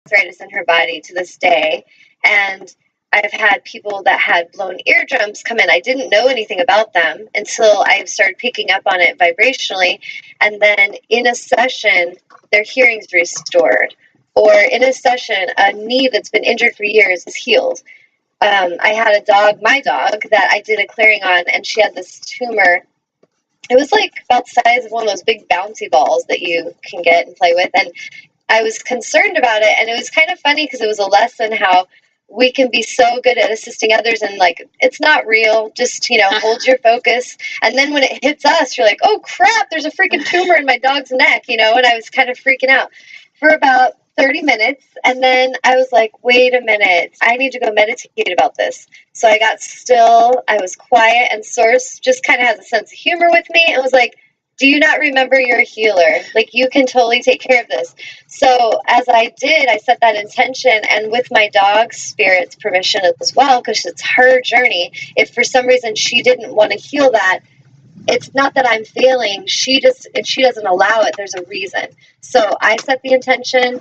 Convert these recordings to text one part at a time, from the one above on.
arthritis in her body to this day. And I've had people that had blown eardrums come in. I didn't know anything about them until I started picking up on it vibrationally. And then in a session, their hearing's restored. Or in a session, a knee that's been injured for years is healed. I had a dog, my dog, that I did a clearing on, and she had this tumor. It was like about the size of one of those big bouncy balls that you can get and play with. And I was concerned about it. And it was kind of funny because it was a lesson how we can be so good at assisting others and like, it's not real. Just, hold your focus. And then when it hits us, you're like, oh crap, there's a freaking tumor in my dog's neck, and I was kind of freaking out for about 30 minutes. And then I was like, wait a minute, I need to go meditate about this. So I got still, I was quiet, and Source just kind of has a sense of humor with me and was like, do you not remember you're a healer? Like, you can totally take care of this. So as I did, I set that intention, and with my dog's spirit's permission as well, because it's her journey. If for some reason she didn't want to heal that, it's not that I'm failing. If she doesn't allow it, there's a reason. So I set the intention.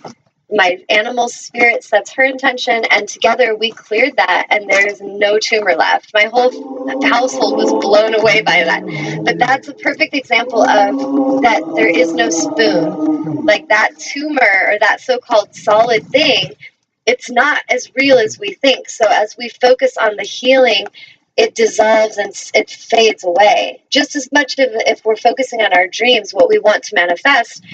My animal spirit sets her intention, and together we cleared that, and there's no tumor left. My whole household was blown away by that. But that's a perfect example of that there is no spoon. Like, that tumor or that so-called solid thing, it's not as real as we think. So as we focus on the healing, it dissolves and it fades away. Just as much if we're focusing on our dreams, what we want to manifest,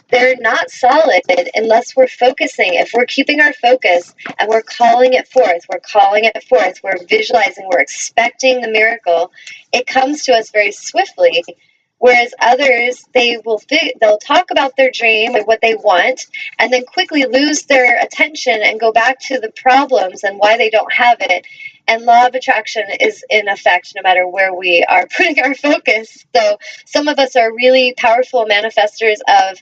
they're not solid unless we're focusing. If we're keeping our focus and we're calling it forth, we're visualizing, we're expecting the miracle, it comes to us very swiftly. Whereas others, they'll talk about their dream or what they want, and then quickly lose their attention and go back to the problems and why they don't have it. And law of attraction is in effect no matter where we are putting our focus. So some of us are really powerful manifestors of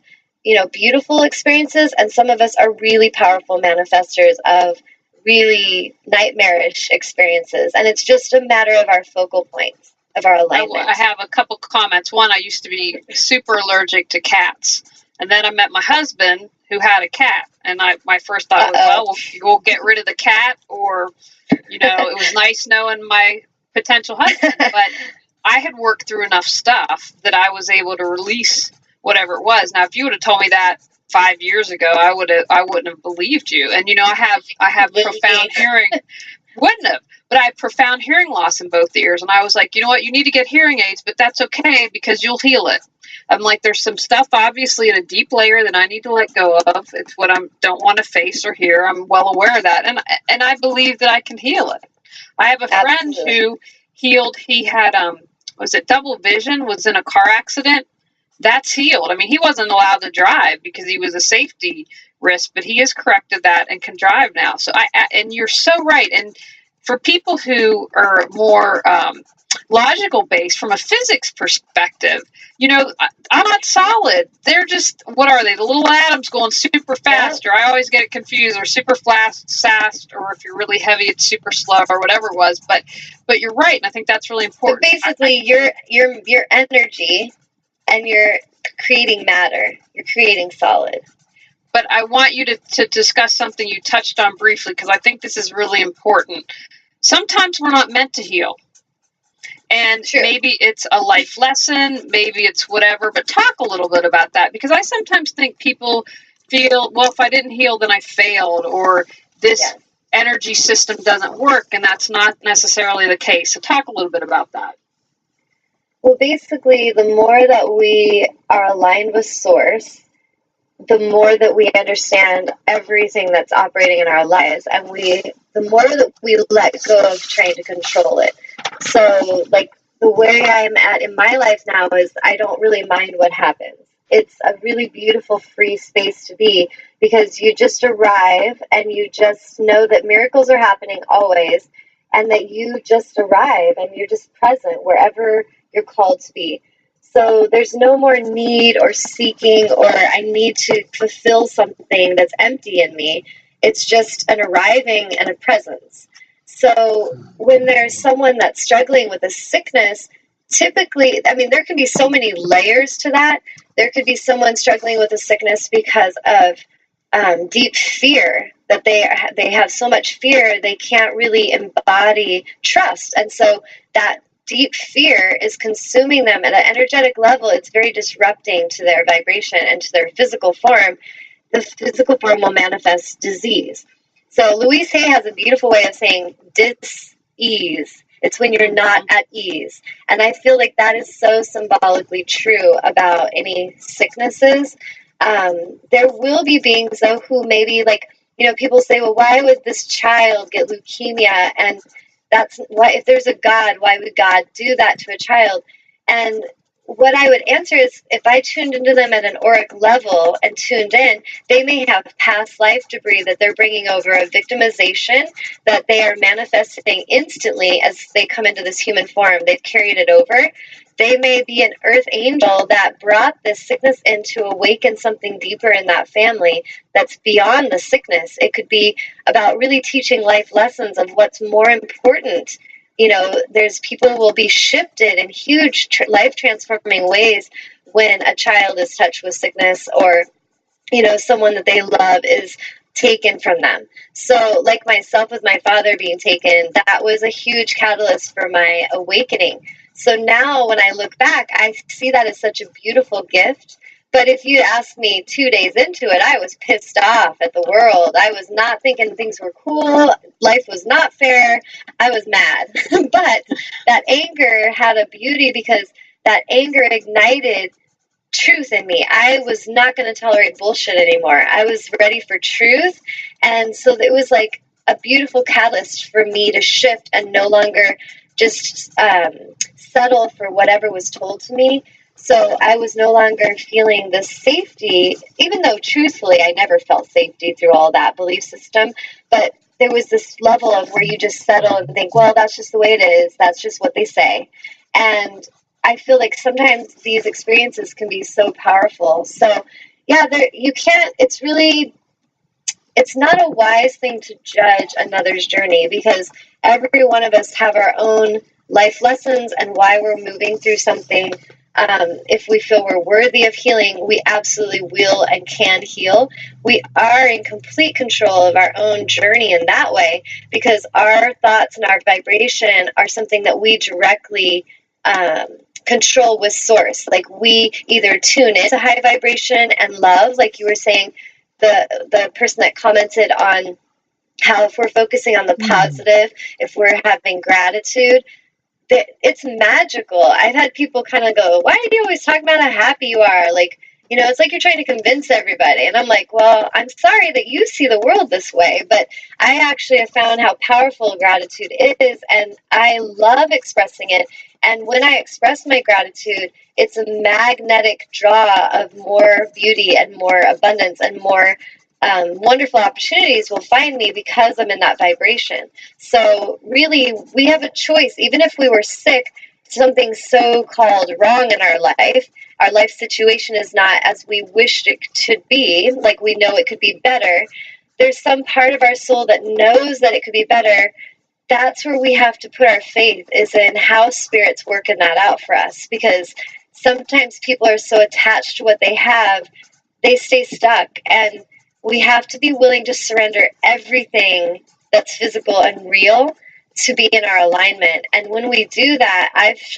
beautiful experiences, and some of us are really powerful manifestors of really nightmarish experiences. And it's just a matter of our focal points, of our alignment. I have a couple comments. One, I used to be super allergic to cats. And then I met my husband who had a cat. And my first thought was, well, we'll get rid of the cat, or, it was nice knowing my potential husband. But I had worked through enough stuff that I was able to release whatever it was. Now, if you would have told me that 5 years ago, I wouldn't have believed you. And I have profound hearing. Wouldn't have, but I have profound hearing loss in both ears. And I was like, you know what? You need to get hearing aids, but that's okay because you'll heal it. I'm like, there's some stuff obviously in a deep layer that I need to let go of. It's what I don't want to face or hear. I'm well aware of that, and I believe that I can heal it. I have a friend who healed. He had was it double vision? Was in a car accident. That's healed. I mean, he wasn't allowed to drive because he was a safety risk, but he has corrected that and can drive now. So and you're so right. And for people who are more logical based from a physics perspective, I'm not solid. They're just, what are they? The little atoms going super fast, or I always get it confused, or super fast, or if you're really heavy, it's super slow, or whatever it was. But you're right, and I think that's really important. So basically, your energy, and you're creating matter. You're creating solid. But I want you to discuss something you touched on briefly, because I think this is really important. Sometimes we're not meant to heal. And maybe it's a life lesson, maybe it's whatever, but talk a little bit about that, because I sometimes think people feel, well, if I didn't heal, then I failed, or this energy system doesn't work, and that's not necessarily the case. So talk a little bit about that. Well, basically, the more that we are aligned with Source, the more that we understand everything that's operating in our lives, and the more that we let go of trying to control it. So, like, the way I'm at in my life now is I don't really mind what happens. It's a really beautiful, free space to be, because you just arrive and you just know that miracles are happening always, and that you just arrive and you're just present wherever you're called to be. So there's no more need or seeking or I need to fulfill something that's empty in me. It's just an arriving and a presence. So when there's someone that's struggling with a sickness, typically, I mean, there can be so many layers to that. There could be someone struggling with a sickness because of deep fear, that they have so much fear they can't really embody trust, and so that deep fear is consuming them at an energetic level. It's very disrupting to their vibration and to their physical form. The physical form will manifest disease. So Louise Hay has a beautiful way of saying dis-ease. It's when you're not at ease. And I feel like that is so symbolically true about any sicknesses. There will be beings, though, who maybe, like, people say, well, why would this child get leukemia? And that's why, if there's a God, why would God do that to a child? And what I would answer is, if I tuned into them at an auric level and tuned in, they may have past life debris that they're bringing over, a victimization that they are manifesting instantly as they come into this human form. They've carried it over. They may be an earth angel that brought this sickness in to awaken something deeper in that family that's beyond the sickness. It could be about really teaching life lessons of what's more important. There's people will be shifted in huge life transforming ways when a child is touched with sickness, or, someone that they love is taken from them. So like myself, with my father being taken, that was a huge catalyst for my awakening. So now when I look back, I see that as such a beautiful gift. But if you asked me 2 days into it, I was pissed off at the world. I was not thinking things were cool. Life was not fair. I was mad. But that anger had a beauty, because that anger ignited truth in me. I was not going to tolerate bullshit anymore. I was ready for truth. And so it was like a beautiful catalyst for me to shift and no longer just settle for whatever was told to me. So I was no longer feeling this safety, even though truthfully I never felt safety through all that belief system. But there was this level of where you just settle and think, well, that's just the way it is. That's just what they say. And I feel like sometimes these experiences can be so powerful. So yeah, it's not a wise thing to judge another's journey, because every one of us have our own life lessons and why we're moving through something. If we feel we're worthy of healing, we absolutely will and can heal. We are in complete control of our own journey in that way, because our thoughts and our vibration are something that we directly control with source. Like, we either tune into high vibration and love, like you were saying, the person that commented on how if we're focusing on the positive, if we're having gratitude, it's magical. I've had people kind of go, why do you always talk about how happy you are? Like, it's like you're trying to convince everybody. And I'm like, well, I'm sorry that you see the world this way, but I actually have found how powerful gratitude is, and I love expressing it. And when I express my gratitude, it's a magnetic draw of more beauty and more abundance and more wonderful opportunities will find me, because I'm in that vibration. So really, we have a choice. Even if we were sick, something so-called wrong in our life situation is not as we wished it to be, like we know it could be better. There's some part of our soul that knows that it could be better. That's where we have to put our faith, is in how spirit's working that out for us, because sometimes people are so attached to what they have, they stay stuck. And we have to be willing to surrender everything that's physical and real to be in our alignment. And when we do that,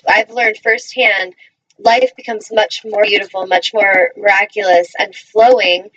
I've learned firsthand, life becomes much more beautiful, much more miraculous and flowing,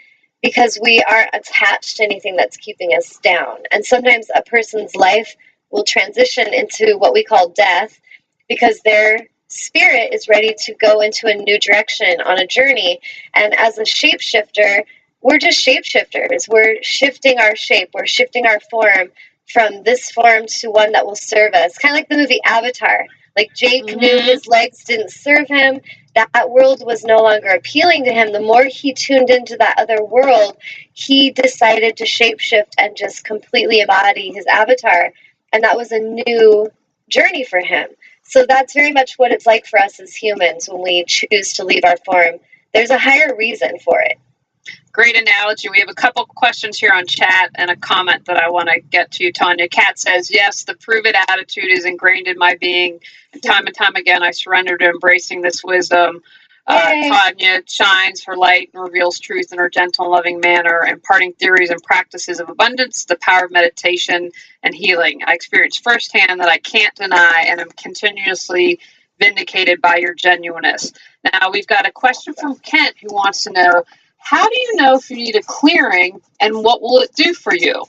because we aren't attached to anything that's keeping us down. And sometimes a person's life will transition into what we call death, because their spirit is ready to go into a new direction on a journey. And as a shapeshifter, we're just shapeshifters. We're shifting our shape. We're shifting our form from this form to one that will serve us. Kind of like the movie Avatar. Like, Jake knew his legs didn't serve him. That world was no longer appealing to him. The more he tuned into that other world, he decided to shapeshift and just completely embody his avatar. And that was a new journey for him. So that's very much what it's like for us as humans when we choose to leave our form. There's a higher reason for it. Great analogy. We have a couple questions here on chat and a comment that I want to get to you, Tanya. Kat says, yes, the prove it attitude is ingrained in my being. And time again, I surrender to embracing this wisdom. Tanya shines her light and reveals truth in her gentle and loving manner, imparting theories and practices of abundance, the power of meditation and healing. I experience firsthand that I can't deny and am continuously vindicated by your genuineness. Now, we've got a question from Kent who wants to know, how do you know if you need a clearing and what will it do for you?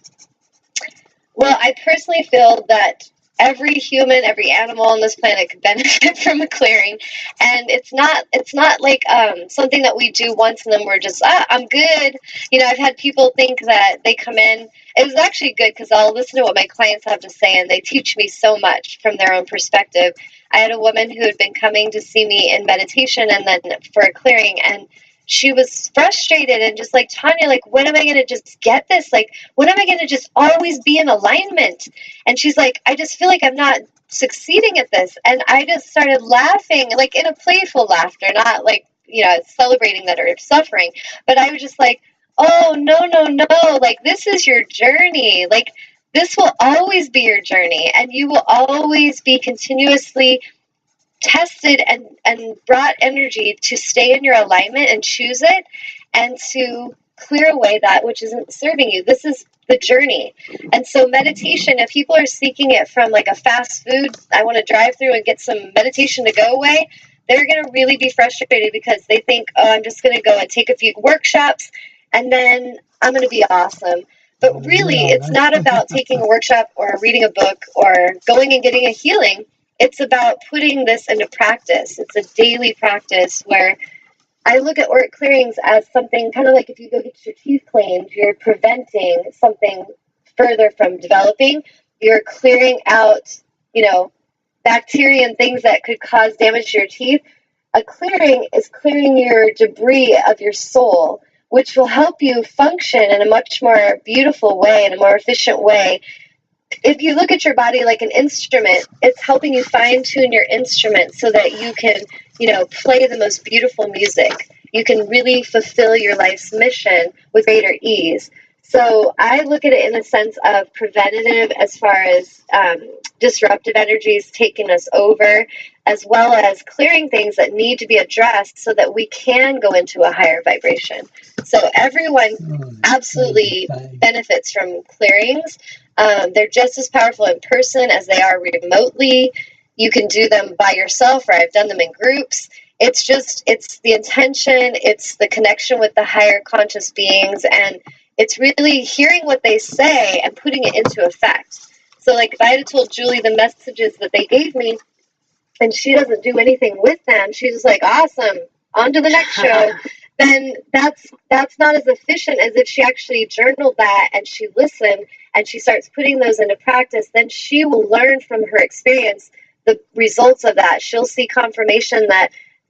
Well, I personally feel that every human, every animal on this planet could benefit from a clearing, and it's not like something that we do once and then we're just I'm good. You know, I've had people think that they come in. It was actually good because I'll listen to what my clients have to say, and they teach me so much from their own perspective. I had a woman who had been coming to see me in meditation and then for a clearing, and she was frustrated and just like, Tanya, like, when am I going to just get this? Like, when am I going to just always be in alignment? And she's like, I just feel like I'm not succeeding at this. And I just started laughing, like in a playful laughter, not like, you know, celebrating that or suffering. But I was just like, oh, no, no, no. Like, this is your journey. Like, this will always be your journey. And you will always be continuously tested and brought energy to stay in your alignment and choose it and to clear away that which isn't serving you. This is the journey. And so meditation, if people are seeking it from like a fast food, I want to drive through and get some meditation to go away, they're going to really be frustrated because they think, oh, I'm just going to go and take a few workshops and then I'm going to be awesome. But really, it's not about taking a workshop or reading a book or going and getting a healing. It's about putting this into practice. It's a daily practice where I look at auric clearings as something kind of like if you go get your teeth cleaned, you're preventing something further from developing. You're clearing out, you know, bacteria and things that could cause damage to your teeth. A clearing is clearing your debris of your soul, which will help you function in a much more beautiful way, in a more efficient way. If you look at your body like an instrument, it's helping you fine-tune your instrument so that you can, you know, play the most beautiful music. You can really fulfill your life's mission with greater ease. So I look at it in a sense of preventative as far as disruptive energies taking us over, as well as clearing things that need to be addressed so that we can go into a higher vibration. So everyone absolutely benefits from clearings. They're just as powerful in person as they are remotely. You can do them by yourself, or I've done them in groups. It's the intention, it's the connection with the higher conscious beings, and it's really hearing what they say and putting it into effect. So like if I had told Julie the messages that they gave me and she doesn't do anything with them, she's just like, awesome, on to the next show. Then that's not as efficient as if she actually journaled that and she listened and she starts putting those into practice. Then she will learn from her experience the results of that. She'll see confirmation that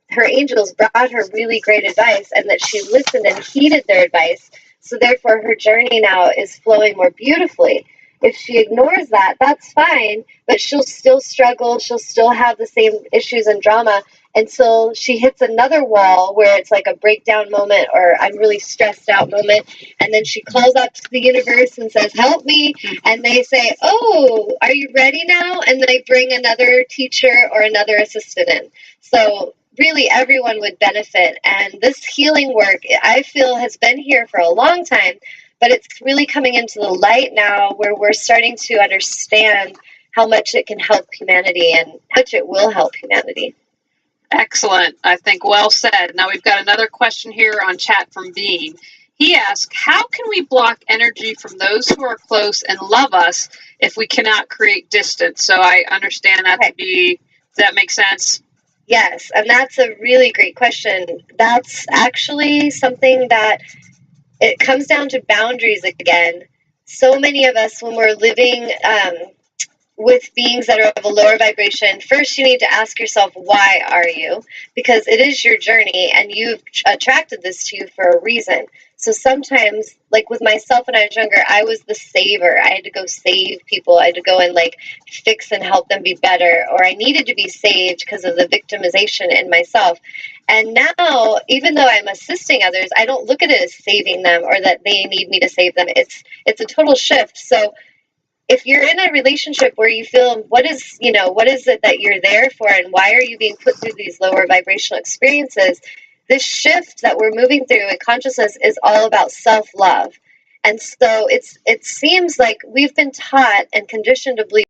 her angels brought her really great advice and that she listened and heeded their advice. So therefore her journey now is flowing more beautifully. If she ignores that, that's fine, but she'll still struggle. She'll still have the same issues and drama until she hits another wall where it's like a breakdown moment or I'm really stressed out moment. And then she calls out to the universe and says, help me. And they say, oh, are you ready now? And they bring another teacher or another assistant in. So really everyone would benefit. And this healing work, I feel, has been here for a long time, but it's really coming into the light now where we're starting to understand how much it can help humanity and how much it will help humanity. Excellent. I think well said. Now we've got another question here on chat from Bean. He asked, how can we block energy from those who are close and love us if we cannot create distance? So I understand that to be, does that make sense? Yes, and that's a really great question. That's actually something that it comes down to boundaries again. So many of us, when we're living with beings that are of a lower vibration, first you need to ask yourself, why are you? Because it is your journey and you've attracted this to you for a reason. So sometimes, like with myself when I was younger, I was the saver. I had to go save people. I had to go and like fix and help them be better, or I needed to be saved because of the victimization in myself. And now, even though I'm assisting others, I don't look at it as saving them or that they need me to save them. It's a total shift. So if you're in a relationship where you feel what is it that you're there for, and why are you being put through these lower vibrational experiences, this shift that we're moving through in consciousness is all about self-love. And so it seems like we've been taught and conditioned to believe